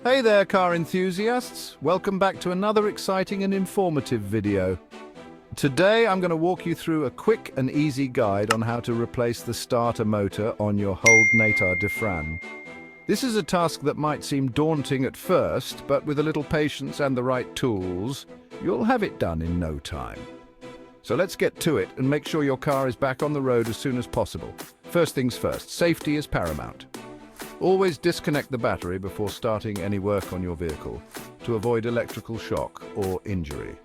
Hey there, car enthusiasts! Welcome back to another exciting and informative video. Today I'm going to walk you through a quick and easy guide on how to replace the starter motor on your Hold Natar Defran. This is a task that might seem daunting at first, but with a little patience and the right tools, you'll have it done in no time. So let's get to it and make sure your car is back on the road as soon as possible. First things first, safety is paramount. Always disconnect the battery before starting any work on your vehicle to avoid electrical shock or injury.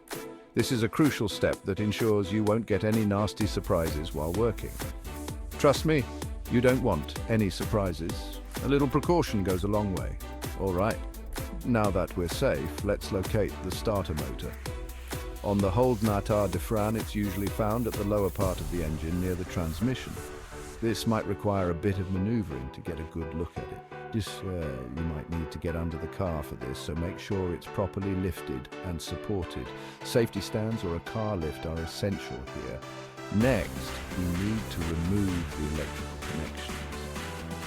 This is a crucial step that ensures you won't get any nasty surprises while working. Trust me, you don't want any surprises. A little precaution goes a long way. All right, now that we're safe, let's locate the starter motor. On the Hold Natar Defran, it's usually found at the lower part of the engine near the transmission. This might require a bit of maneuvering to get a good look at it. You might need to get under the car for this, so make sure it's properly lifted and supported. Safety stands or a car lift are essential here. Next, we need to remove the electrical connections.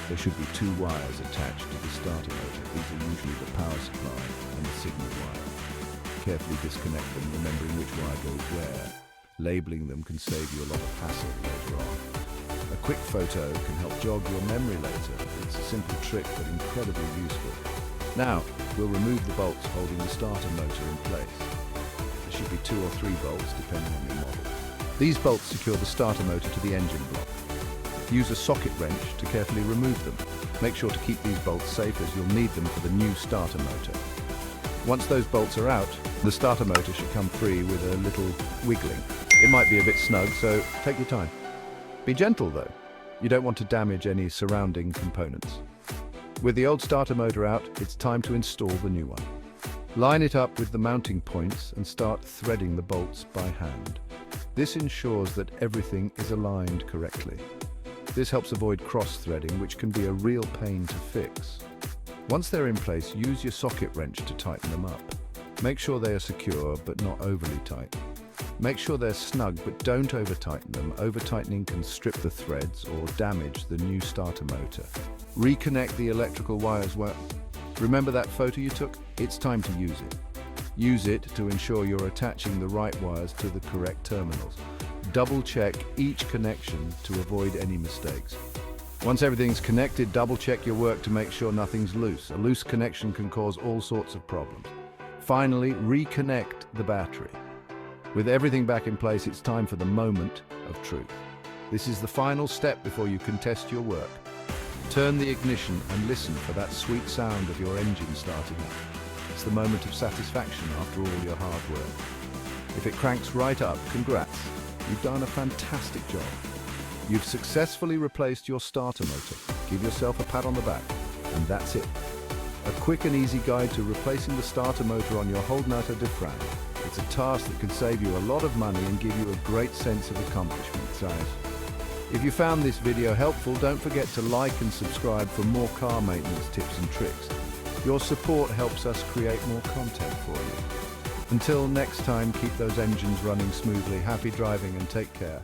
There should be two wires attached to the starter motor. These are usually the power supply and the signal wire. Carefully disconnect them, remembering which wire goes where. Labeling them can save you a lot of hassle later on. A quick photo can help jog your memory later. It's a simple trick but incredibly useful. Now, we'll remove the bolts holding the starter motor in place. There should be 2 or 3 bolts depending on your model. These bolts secure the starter motor to the engine block. Use a socket wrench to carefully remove them. Make sure to keep these bolts safe as you'll need them for the new starter motor. Once those bolts are out, the starter motor should come free with a little wiggling. It might be a bit snug, so take your time. Be gentle though. You don't want to damage any surrounding components. With the old starter motor out, it's time to install the new one. Line it up with the mounting points and start threading the bolts by hand. This ensures that everything is aligned correctly. This helps avoid cross-threading, which can be a real pain to fix. Once they're in place, use your socket wrench to tighten them up. Make sure they are secure but not overly tight. Make sure they're snug, but don't over-tighten them. Over-tightening can strip the threads or damage the new starter motor. Reconnect the electrical wires well. Remember that photo you took? It's time to use it. Use it to ensure you're attaching the right wires to the correct terminals. Double-check each connection to avoid any mistakes. Once everything's connected, double-check your work to make sure nothing's loose. A loose connection can cause all sorts of problems. Finally, reconnect the battery. With everything back in place, it's time for the moment of truth. This is the final step before you can test your work. Turn the ignition and listen for that sweet sound of your engine starting up. It's the moment of satisfaction after all your hard work. If it cranks right up, congrats. You've done a fantastic job. You've successfully replaced your starter motor. Give yourself a pat on the back, and that's it. A quick and easy guide to replacing the starter motor on your Hold Natar Defran. It's a task that can save you a lot of money and give you a great sense of accomplishment, guys. If you found this video helpful, don't forget to like and subscribe for more car maintenance tips and tricks. Your support helps us create more content for you. Until next time, keep those engines running smoothly. Happy driving and take care.